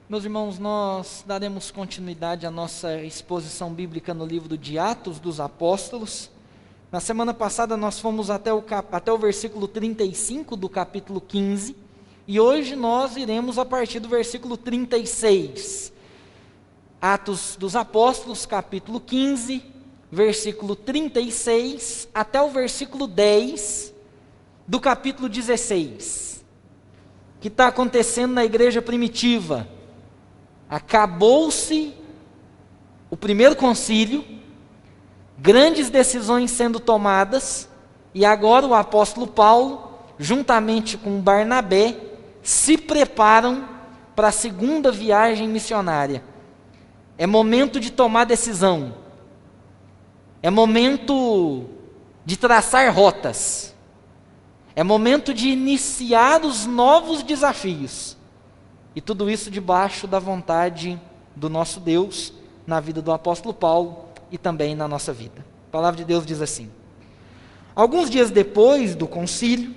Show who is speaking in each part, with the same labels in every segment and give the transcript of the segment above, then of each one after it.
Speaker 1: Meus irmãos, nós daremos continuidade à nossa exposição bíblica no livro de Atos dos Apóstolos. Na semana passada nós fomos até o versículo 35 do capítulo 15, e hoje nós iremos a partir do versículo 36. Atos dos Apóstolos, capítulo 15, versículo 36, até o versículo 10 do capítulo 16. O que está acontecendo na igreja primitiva? Acabou-se o primeiro concílio, grandes decisões sendo tomadas, e agora o apóstolo Paulo, juntamente com Barnabé, se preparam para a segunda viagem missionária. É momento de tomar decisão, é momento de traçar rotas, é momento de iniciar os novos desafios. E tudo isso debaixo da vontade do nosso Deus, na vida do apóstolo Paulo e também na nossa vida. A palavra de Deus diz assim: alguns dias depois do concílio,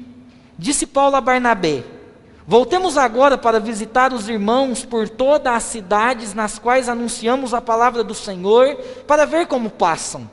Speaker 1: disse Paulo a Barnabé: voltemos agora para visitar os irmãos por todas as cidades nas quais anunciamos a palavra do Senhor, para ver como passam.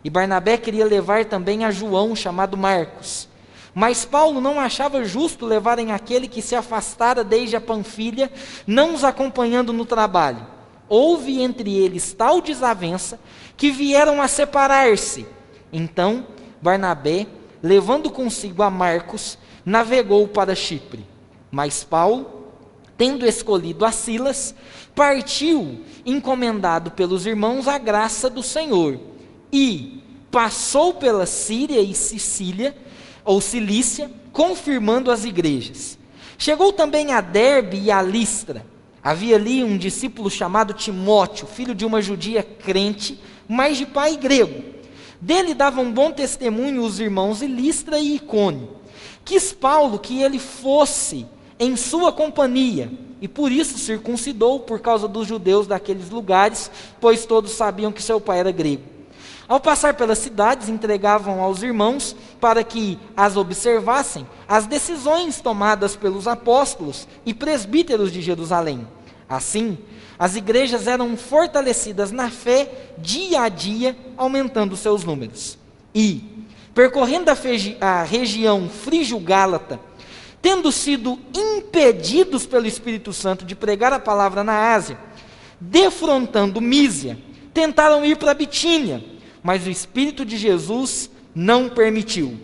Speaker 1: E Barnabé queria levar também a João, chamado Marcos. Mas Paulo não achava justo levarem aquele que se afastara desde a Panfilha, não os acompanhando no trabalho. Houve entre eles tal desavença que vieram a separar-se. Então Barnabé, levando consigo a Marcos, navegou para Chipre. Mas Paulo, tendo escolhido a Silas, partiu, encomendado pelos irmãos à graça do Senhor, e passou pela Síria e Cilícia, confirmando as igrejas. Chegou também a Derbe e a Listra. Havia ali um discípulo chamado Timóteo, filho de uma judia crente, mas de pai grego. Dele davam bom testemunho os irmãos de Listra e Icônio. Quis Paulo que ele fosse em sua companhia, e por isso circuncidou por causa dos judeus daqueles lugares, pois todos sabiam que seu pai era grego. Ao passar pelas cidades, entregavam aos irmãos, para que as observassem, as decisões tomadas pelos apóstolos e presbíteros de Jerusalém. Assim, as igrejas eram fortalecidas na fé, dia a dia, aumentando seus números. E, percorrendo a região frígio-gálata, tendo sido impedidos pelo Espírito Santo de pregar a palavra na Ásia, defrontando Mísia, tentaram ir para Bitínia, mas o Espírito de Jesus não permitiu.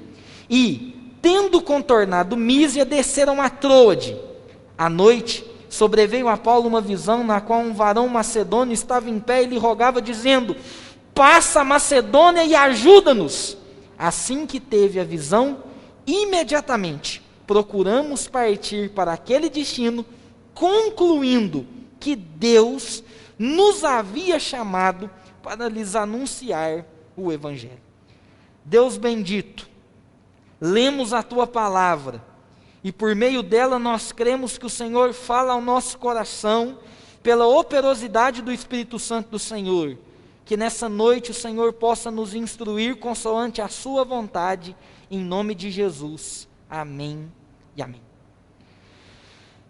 Speaker 1: E, tendo contornado Mísia, desceram a Troade. À noite, sobreveio a Paulo uma visão, na qual um varão macedônio estava em pé e lhe rogava, dizendo: passa a Macedônia e ajuda-nos. Assim que teve a visão, imediatamente procuramos partir para aquele destino, concluindo que Deus nos havia chamado para lhes anunciar o Evangelho. Deus bendito, lemos a Tua palavra, e por meio dela nós cremos que o Senhor fala ao nosso coração, pela operosidade do Espírito Santo do Senhor, que nessa noite o Senhor possa nos instruir consoante a Sua vontade, em nome de Jesus. Amém e amém.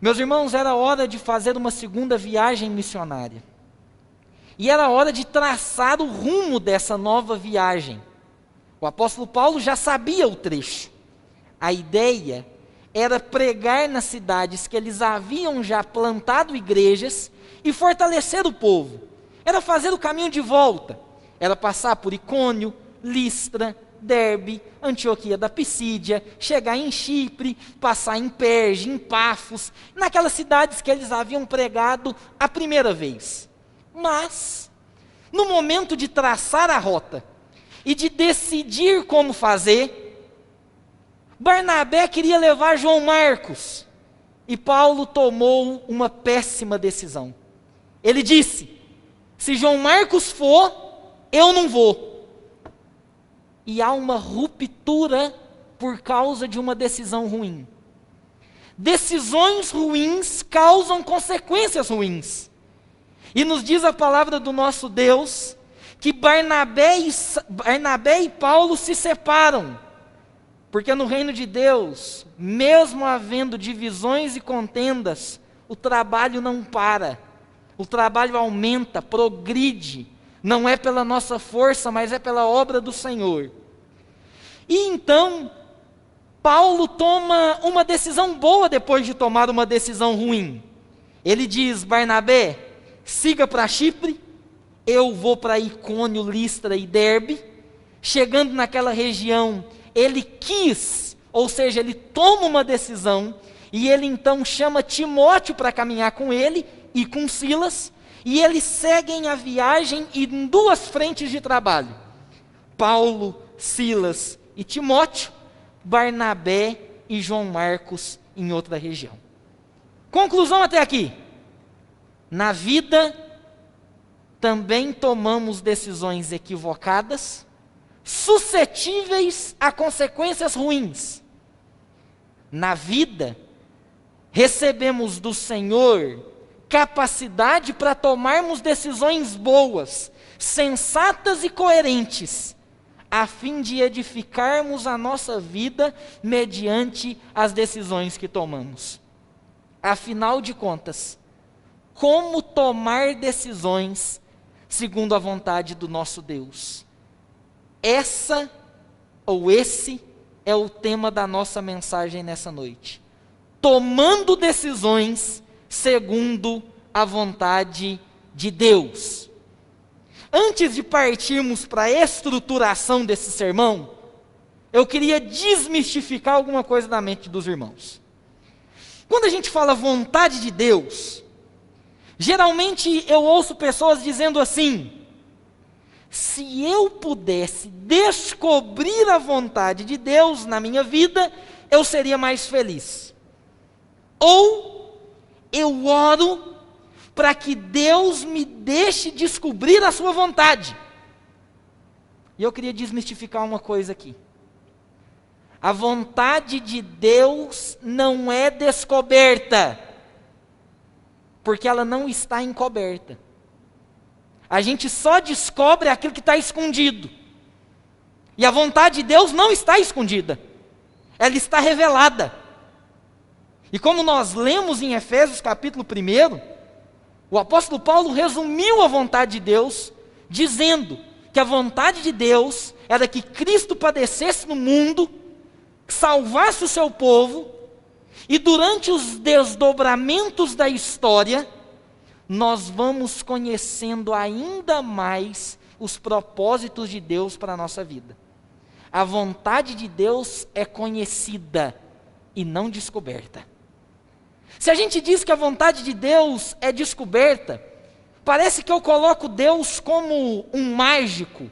Speaker 1: Meus irmãos, era hora de fazer uma segunda viagem missionária. E era hora de traçar o rumo dessa nova viagem. O apóstolo Paulo já sabia o trecho. A ideia era pregar nas cidades que eles haviam já plantado igrejas e fortalecer o povo. Era fazer o caminho de volta. Era passar por Icônio, Listra, Derbe, Antioquia da Pisídia, chegar em Chipre, passar em Perge, em Pafos, naquelas cidades que eles haviam pregado a primeira vez. Mas, no momento de traçar a rota e de decidir como fazer, Barnabé queria levar João Marcos, e Paulo tomou uma péssima decisão. Ele disse: se João Marcos for, eu não vou. E há uma ruptura por causa de uma decisão ruim. Decisões ruins causam consequências ruins. E nos diz a palavra do nosso Deus que Barnabé e Paulo se separam. Porque no reino de Deus, mesmo havendo divisões e contendas, o trabalho não para. O trabalho aumenta, progride. Não é pela nossa força, mas é pela obra do Senhor. E então, Paulo toma uma decisão boa depois de tomar uma decisão ruim. Ele diz: Barnabé, siga para Chipre, eu vou para Icônio, Listra e Derbe. Chegando naquela região, ele quis, ou seja, ele toma uma decisão, e ele então chama Timóteo para caminhar com ele e com Silas, e eles seguem a viagem em duas frentes de trabalho: Paulo, Silas e Timóteo, Barnabé e João Marcos em outra região. Conclusão até aqui: na vida também tomamos decisões equivocadas, suscetíveis a consequências ruins. Na vida, recebemos do Senhor capacidade para tomarmos decisões boas, sensatas e coerentes, a fim de edificarmos a nossa vida mediante as decisões que tomamos. Afinal de contas, como tomar decisões segundo a vontade do nosso Deus? Essa ou esse é o tema da nossa mensagem nessa noite. Tomando decisões segundo a vontade de Deus. Antes de partirmos para a estruturação desse sermão, eu queria desmistificar alguma coisa da mente dos irmãos. Quando a gente fala vontade de Deus, geralmente eu ouço pessoas dizendo assim: se eu pudesse descobrir a vontade de Deus na minha vida, eu seria mais feliz. Ou eu oro para que Deus me deixe descobrir a sua vontade. E eu queria desmistificar uma coisa aqui. A vontade de Deus não é descoberta, porque ela não está encoberta. A gente só descobre aquilo que está escondido. E a vontade de Deus não está escondida, ela está revelada. E como nós lemos em Efésios capítulo 1, o apóstolo Paulo resumiu a vontade de Deus, dizendo que a vontade de Deus era que Cristo padecesse no mundo, salvasse o seu povo, e durante os desdobramentos da história, nós vamos conhecendo ainda mais os propósitos de Deus para a nossa vida. A vontade de Deus é conhecida e não descoberta. Se a gente diz que a vontade de Deus é descoberta, parece que eu coloco Deus como um mágico,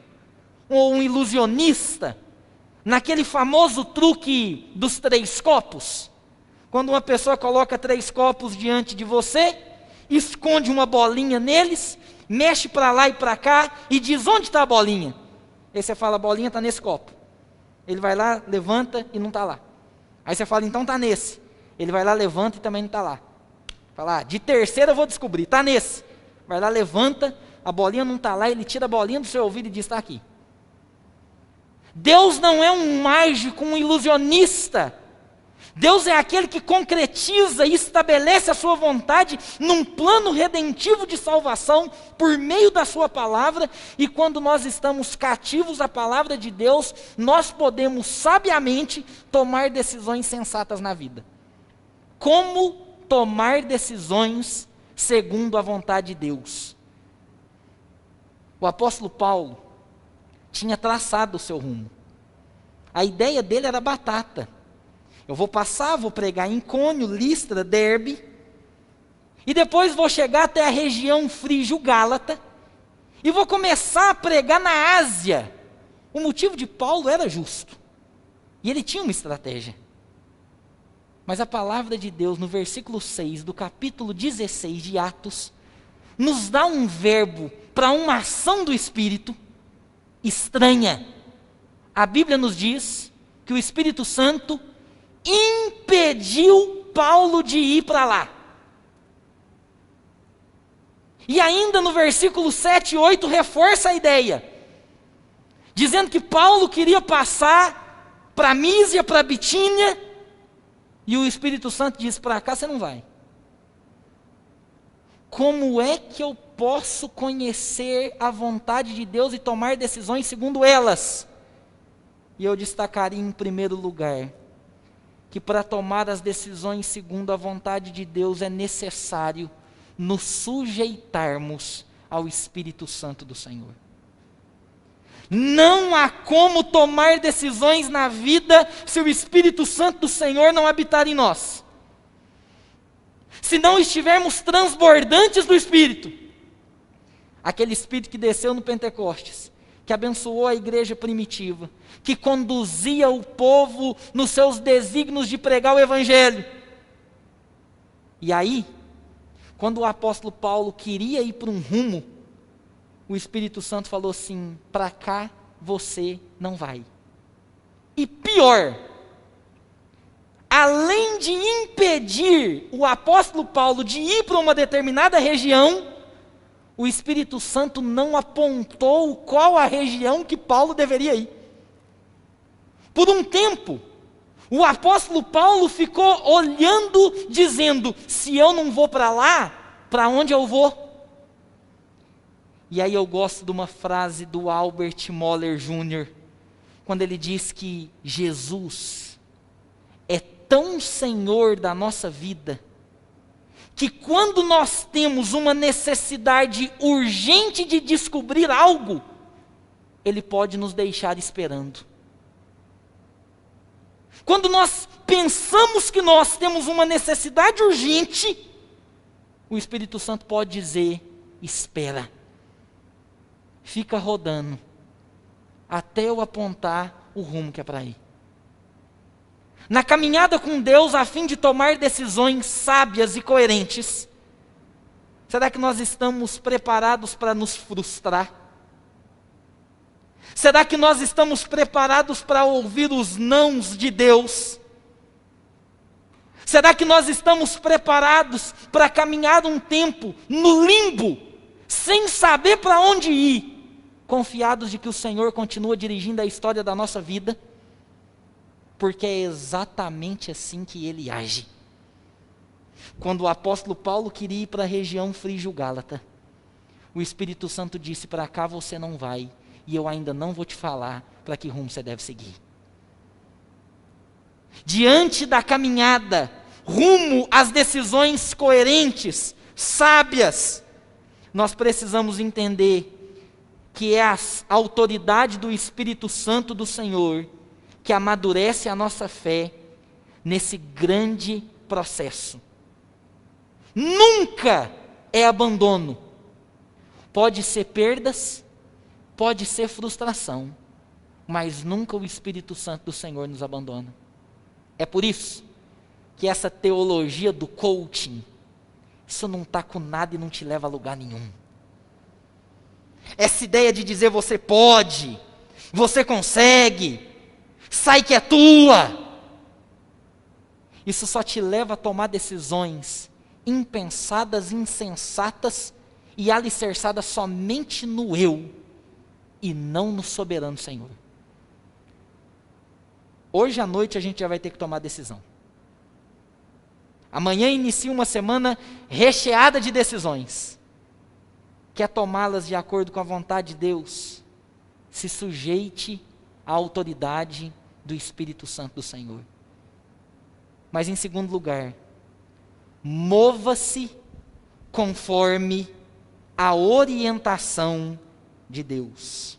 Speaker 1: ou um ilusionista, naquele famoso truque dos 3 copos. Quando uma pessoa coloca 3 copos diante de você, esconde uma bolinha neles, mexe para lá e para cá, e diz: onde está a bolinha? Aí você fala: a bolinha está nesse copo. Ele vai lá, levanta e não está lá. Aí você fala: então está nesse. Ele vai lá, levanta e também não está lá. Fala: de terceira eu vou descobrir, está nesse. Vai lá, levanta, a bolinha não está lá, ele tira a bolinha do seu ouvido e diz: está aqui. Deus não é um mágico, um ilusionista. Deus é aquele que concretiza e estabelece a sua vontade num plano redentivo de salvação por meio da sua palavra, e quando nós estamos cativos à palavra de Deus, nós podemos sabiamente tomar decisões sensatas na vida. Como tomar decisões segundo a vontade de Deus? O apóstolo Paulo tinha traçado o seu rumo. A ideia dele era batata. Eu vou passar, vou pregar em Icônio, Listra, Derbe, e depois vou chegar até a região frígio-gálata, e vou começar a pregar na Ásia. O motivo de Paulo era justo, e ele tinha uma estratégia. Mas a palavra de Deus, no versículo 6 do capítulo 16 de Atos, nos dá um verbo para uma ação do Espírito estranha. A Bíblia nos diz que o Espírito Santo impediu Paulo de ir para lá. E ainda no versículo 7 e 8 reforça a ideia, dizendo que Paulo queria passar para Mísia, para Bitínia, e o Espírito Santo diz: para cá você não vai. Como é que eu posso conhecer a vontade de Deus e tomar decisões segundo elas? E eu destacaria em primeiro lugar, que para tomar as decisões segundo a vontade de Deus é necessário nos sujeitarmos ao Espírito Santo do Senhor. Não há como tomar decisões na vida se o Espírito Santo do Senhor não habitar em nós. Se não estivermos transbordantes do Espírito, aquele Espírito que desceu no Pentecostes, que abençoou a igreja primitiva, que conduzia o povo nos seus desígnios de pregar o Evangelho. E aí, quando o apóstolo Paulo queria ir para um rumo, o Espírito Santo falou assim: para cá você não vai. E pior, além de impedir o apóstolo Paulo de ir para uma determinada região, o Espírito Santo não apontou qual a região que Paulo deveria ir. Por um tempo, o apóstolo Paulo ficou olhando, dizendo: se eu não vou para lá, para onde eu vou? E aí eu gosto de uma frase do Albert Moller Jr., quando ele diz que Jesus é tão Senhor da nossa vida, que quando nós temos uma necessidade urgente de descobrir algo, Ele pode nos deixar esperando. Quando nós pensamos que nós temos uma necessidade urgente, o Espírito Santo pode dizer: espera, fica rodando, até eu apontar o rumo que é para ir. Na caminhada com Deus, a fim de tomar decisões sábias e coerentes, será que nós estamos preparados para nos frustrar? Será que nós estamos preparados para ouvir os nãos de Deus? Será que nós estamos preparados para caminhar um tempo no limbo, sem saber para onde ir, confiados de que o Senhor continua dirigindo a história da nossa vida? Porque é exatamente assim que Ele age. Quando o apóstolo Paulo queria ir para a região frígio-gálata, o Espírito Santo disse: para cá você não vai, e eu ainda não vou te falar para que rumo você deve seguir. Diante da caminhada, rumo às decisões coerentes, sábias, nós precisamos entender que é a autoridade do Espírito Santo do Senhor que amadurece a nossa fé nesse grande processo. Nunca é abandono. Pode ser perdas, pode ser frustração, mas nunca o Espírito Santo do Senhor nos abandona. É por isso que essa teologia do coaching, isso não está com nada e não te leva a lugar nenhum. Essa ideia de dizer você pode, você consegue, sai que é tua, isso só te leva a tomar decisões impensadas, insensatas e alicerçadas somente no eu e não no soberano Senhor. Hoje à noite a gente já vai ter que tomar decisão. Amanhã inicia uma semana recheada de decisões. Quer tomá-las de acordo com a vontade de Deus? Se sujeite à autoridade do Espírito Santo do Senhor. Mas em segundo lugar, mova-se conforme a orientação de Deus.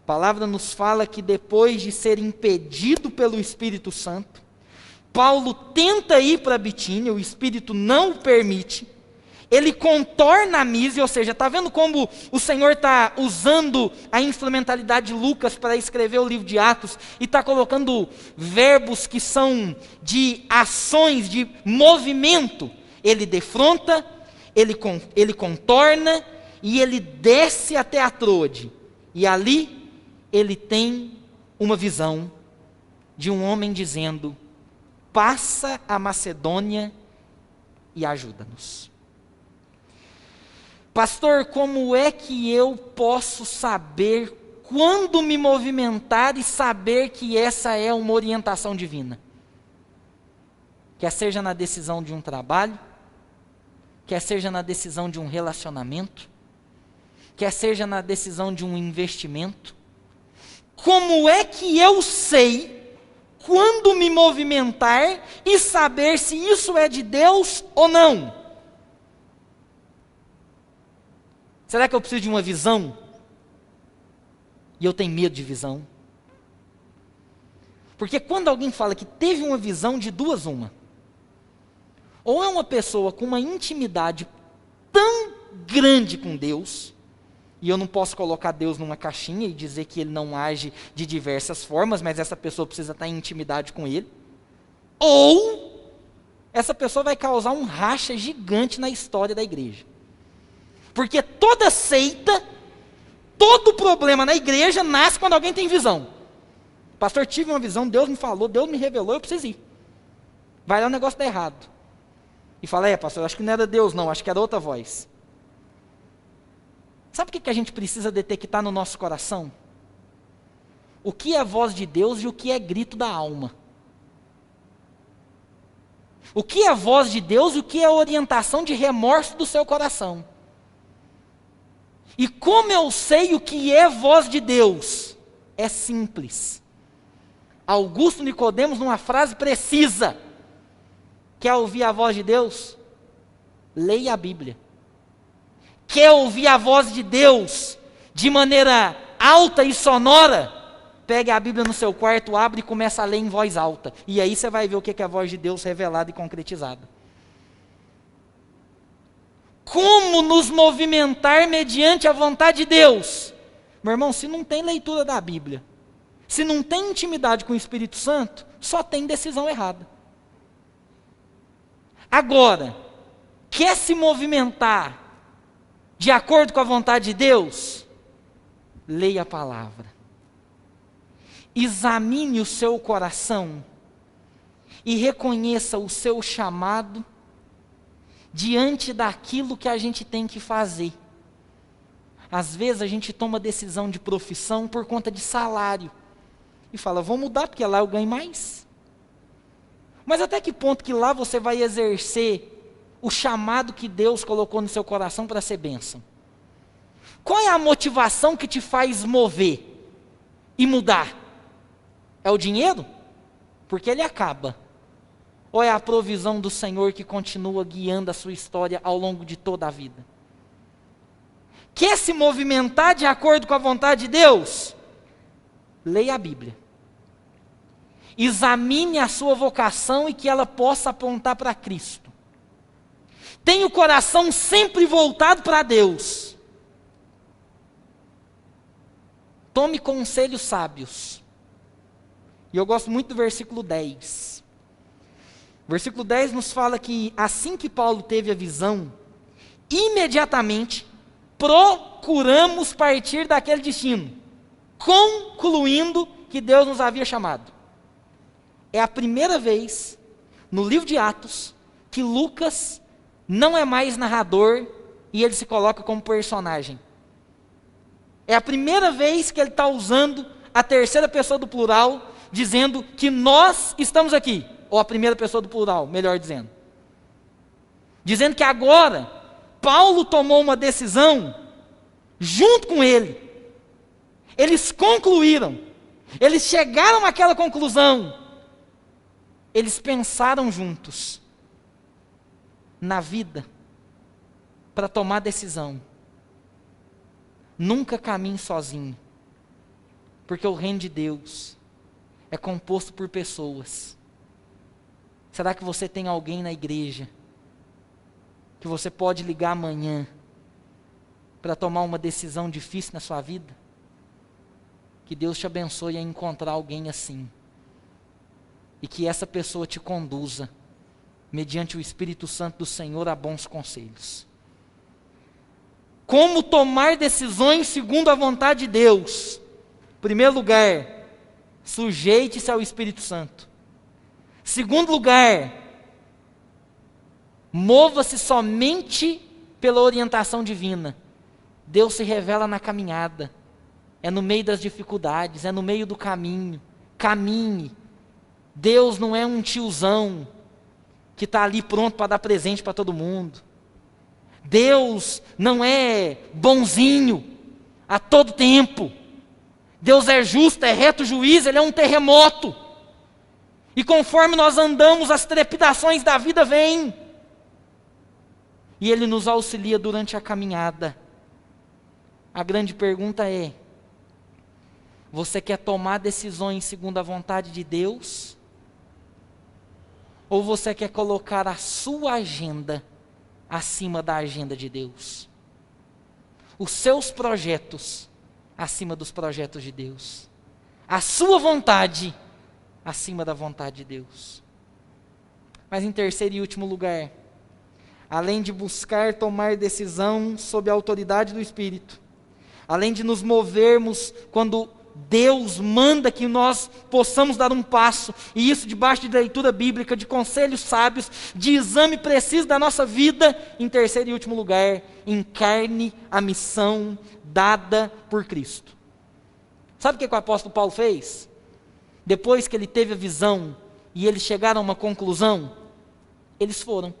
Speaker 1: A palavra nos fala que depois de ser impedido pelo Espírito Santo, Paulo tenta ir para Bitínia, o Espírito não o permite, ele contorna a Mísia, ou seja, está vendo como o Senhor está usando a instrumentalidade de Lucas para escrever o livro de Atos, e está colocando verbos que são de ações, de movimento. Ele defronta, ele contorna, e ele desce até a Troade, e ali ele tem uma visão de um homem dizendo: passa a Macedônia e ajuda-nos. Pastor, como é que eu posso saber quando me movimentar e saber que essa é uma orientação divina. Quer seja na decisão de um trabalho, quer seja na decisão de um relacionamento, quer seja na decisão de um investimento. Como é que eu sei quando me movimentar e saber se isso é de Deus ou não? Será que eu preciso de uma visão? E eu tenho medo de visão. Porque quando alguém fala que teve uma visão, de duas uma. Ou é uma pessoa com uma intimidade tão grande com Deus, e eu não posso colocar Deus numa caixinha e dizer que Ele não age de diversas formas, mas essa pessoa precisa estar em intimidade com Ele. Ou essa pessoa vai causar um racha gigante na história da igreja. Porque toda seita, todo problema na igreja nasce quando alguém tem visão. Pastor, tive uma visão, Deus me falou, Deus me revelou, eu preciso ir. Vai lá, o negócio dá errado. E fala, pastor, acho que não era Deus não, acho que era outra voz. Sabe o que a gente precisa detectar no nosso coração? O que é voz de Deus e o que é grito da alma. O que é voz de Deus e o que é orientação de remorso do seu coração. E como eu sei o que é voz de Deus? É simples. Augusto Nicodemos, numa frase precisa: quer ouvir a voz de Deus? Leia a Bíblia. Quer ouvir a voz de Deus de maneira alta e sonora? Pegue a Bíblia no seu quarto, abre e começa a ler em voz alta. E aí você vai ver o que é a voz de Deus revelada e concretizada. Como nos movimentar mediante a vontade de Deus? Meu irmão, se não tem leitura da Bíblia, se não tem intimidade com o Espírito Santo, só tem decisão errada. Agora, quer se movimentar de acordo com a vontade de Deus? Leia a palavra. Examine o seu coração e reconheça o seu chamado diante daquilo que a gente tem que fazer. Às vezes a gente toma decisão de profissão por conta de salário e fala, vou mudar porque lá eu ganho mais. Mas até que ponto que lá você vai exercer o chamado que Deus colocou no seu coração para ser bênção? Qual é a motivação que te faz mover e mudar? É o dinheiro? Porque ele acaba. Ou é a provisão do Senhor que continua guiando a sua história ao longo de toda a vida? Quer se movimentar de acordo com a vontade de Deus? Leia a Bíblia. Examine a sua vocação e que ela possa apontar para Cristo. Tenha o coração sempre voltado para Deus. Tome conselhos sábios. E eu gosto muito do versículo 10. O versículo 10 nos fala que assim que Paulo teve a visão, imediatamente procuramos partir daquele destino, concluindo que Deus nos havia chamado. É a primeira vez no livro de Atos que Lucas não é mais narrador e ele se coloca como personagem. É a primeira vez que ele está usando a terceira pessoa do plural, dizendo que nós estamos aqui. Ou a primeira pessoa do plural, melhor dizendo. Dizendo que agora, Paulo tomou uma decisão junto com ele. Eles concluíram. Eles chegaram àquela conclusão. Eles pensaram juntos na vida para tomar decisão. Nunca caminhe sozinho. Porque o reino de Deus é composto por pessoas. Será que você tem alguém na igreja que você pode ligar amanhã para tomar uma decisão difícil na sua vida? Que Deus te abençoe a encontrar alguém assim. E que essa pessoa te conduza, mediante o Espírito Santo do Senhor, a bons conselhos. Como tomar decisões segundo a vontade de Deus? Em primeiro lugar, sujeite-se ao Espírito Santo. Segundo lugar, mova-se somente pela orientação divina. Deus se revela na caminhada. é no meio das dificuldades, é no meio do caminho. Caminhe. Deus não é um tiozão que está ali pronto para dar presente para todo mundo. Deus não é bonzinho a todo tempo. Deus é justo, é reto juiz, Ele é um terremoto. E conforme nós andamos, as trepidações da vida vêm. E Ele nos auxilia durante a caminhada. A grande pergunta é: você quer tomar decisões segundo a vontade de Deus? Ou você quer colocar a sua agenda acima da agenda de Deus? Os seus projetos acima dos projetos de Deus? A sua vontade acima da vontade de Deus? Mas em terceiro e último lugar, além de buscar tomar decisão sob a autoridade do Espírito, além de nos movermos quando Deus manda que nós possamos dar um passo, e isso debaixo de leitura bíblica, de conselhos sábios, de exame preciso da nossa vida, em terceiro e último lugar, encarne a missão dada por Cristo. Sabe o que o apóstolo Paulo fez? Depois que ele teve a visão e eles chegaram a uma conclusão, eles foram.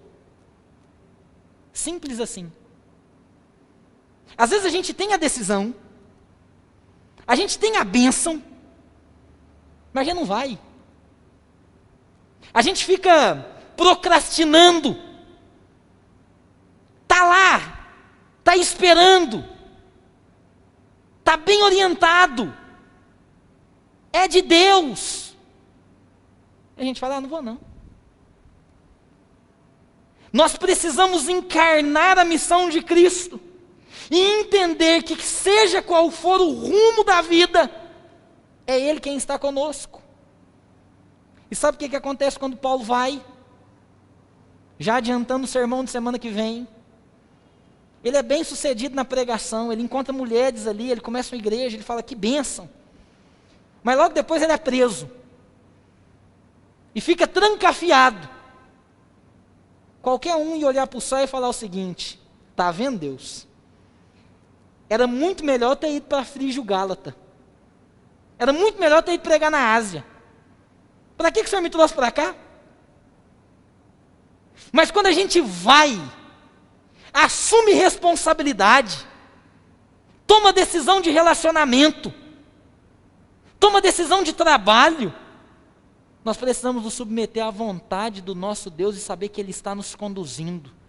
Speaker 1: Simples assim. Às vezes a gente tem a decisão, a gente tem a bênção, mas já não vai. A gente fica procrastinando. Está lá, está esperando, está bem orientado, é de Deus. A gente fala, não vou não. Nós precisamos encarnar a missão de Cristo e entender que seja qual for o rumo da vida, é Ele quem está conosco. E sabe o que acontece quando Paulo vai? Já adiantando o sermão de semana que vem, ele é bem sucedido na pregação, ele encontra mulheres ali, ele começa uma igreja, ele fala que bênção. Mas logo depois ele é preso. E fica trancafiado. Qualquer um ia olhar para o céu e falar o seguinte: está vendo, Deus? Era muito melhor ter ido para Frígio Gálata. Era muito melhor ter ido pregar na Ásia. Para que o Senhor me trouxe para cá? Mas quando a gente vai, assume responsabilidade, toma decisão de relacionamento, toma decisão de trabalho, nós precisamos nos submeter à vontade do nosso Deus e saber que Ele está nos conduzindo.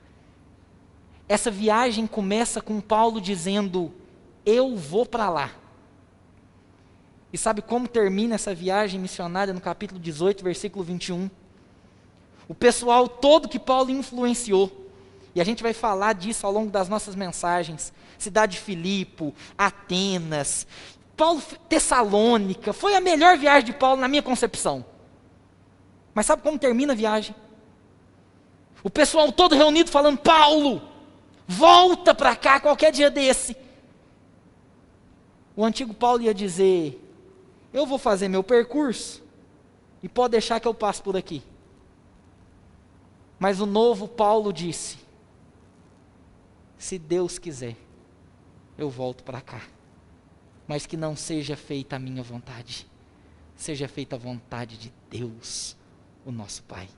Speaker 1: Essa viagem começa com Paulo dizendo: eu vou para lá. E sabe como termina essa viagem missionária no capítulo 18, versículo 21? O pessoal todo que Paulo influenciou, e a gente vai falar disso ao longo das nossas mensagens, cidade de Filipe, Atenas, Paulo, Tessalônica, foi a melhor viagem de Paulo na minha concepção. Mas sabe como termina a viagem? O pessoal todo reunido falando: Paulo, volta para cá qualquer dia desse. O antigo Paulo ia dizer: eu vou fazer meu percurso e pode deixar que eu passe por aqui. Mas o novo Paulo disse: se Deus quiser, eu volto para cá. Mas que não seja feita a minha vontade, seja feita a vontade de Deus, o nosso Pai.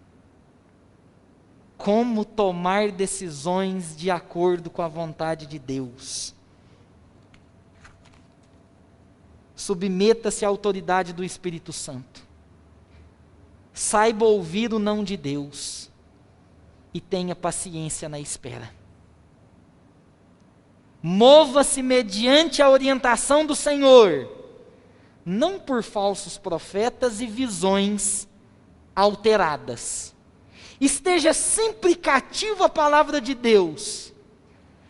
Speaker 1: Como tomar decisões de acordo com a vontade de Deus? Submeta-se à autoridade do Espírito Santo. Saiba ouvir o não de Deus. E tenha paciência na espera. Mova-se mediante a orientação do Senhor, não por falsos profetas e visões alteradas. Esteja sempre cativo à palavra de Deus.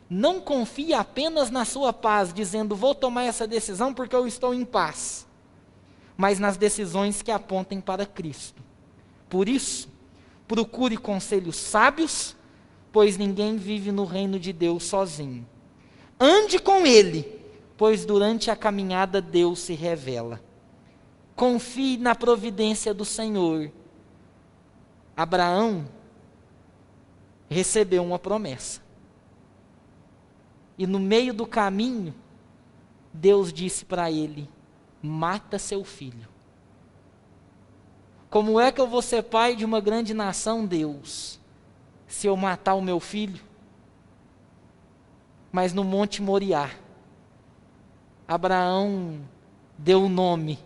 Speaker 1: Não confie apenas na sua paz, dizendo: vou tomar essa decisão porque eu estou em paz. Mas nas decisões que apontem para Cristo. Por isso, procure conselhos sábios, pois ninguém vive no reino de Deus sozinho. Ande com Ele, pois durante a caminhada Deus se revela. Confie na providência do Senhor. Abraão recebeu uma promessa. E no meio do caminho, Deus disse para ele: mata seu filho. Como é que eu vou ser pai de uma grande nação, Deus, se eu matar o meu filho? Mas no Monte Moriá, Abraão deu o nome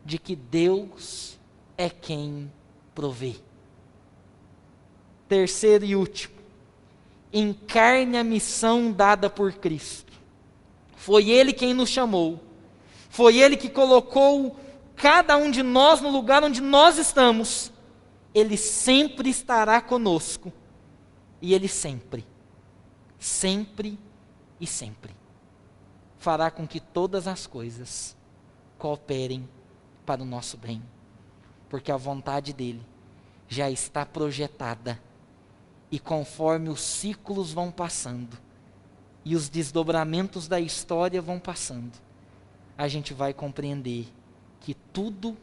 Speaker 1: de que Deus é quem provê. Terceiro e último, encarne a missão dada por Cristo. Foi Ele quem nos chamou, foi Ele que colocou cada um de nós no lugar onde nós estamos. Ele sempre estará conosco, e Ele sempre e sempre fará com que todas as coisas cooperem para o nosso bem, porque a vontade dEle já está projetada, e conforme os ciclos vão passando, e os desdobramentos da história vão passando, a gente vai compreender que tudo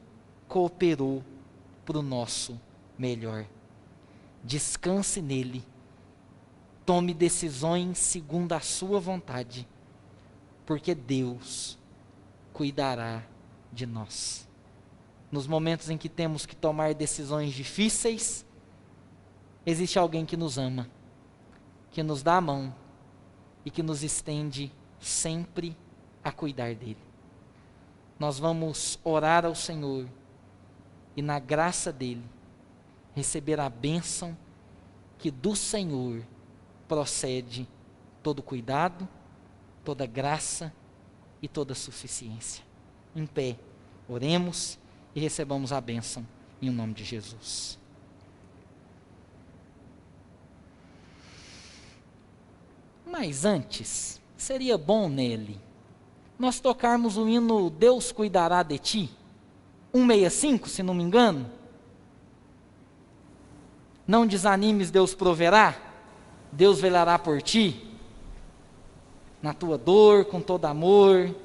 Speaker 1: cooperou para o nosso melhor. Descanse nele, tome decisões segundo a sua vontade, porque Deus cuidará de nós. Nos momentos em que temos que tomar decisões difíceis, existe alguém que nos ama, que nos dá a mão e que nos estende sempre a cuidar dele. Nós vamos orar ao Senhor e, na graça dele, receber a bênção que do Senhor procede todo cuidado, toda graça e toda suficiência. Em pé, oremos e recebamos a bênção em nome de Jesus. Mas antes, seria bom nele nós tocarmos o hino Deus Cuidará de Ti, 165, se não me engano. Não desanimes, Deus proverá, Deus velará por ti, na tua dor, com todo amor,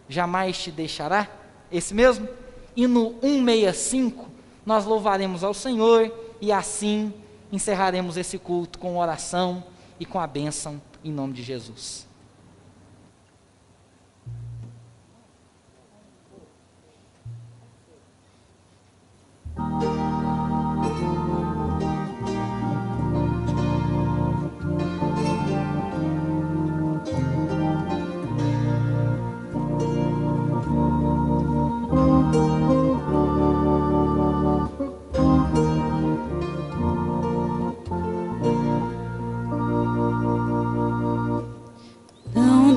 Speaker 1: jamais te deixará. Esse mesmo? E no 165, nós louvaremos ao Senhor, e assim encerraremos esse culto com oração e com a bênção em nome de Jesus.
Speaker 2: Não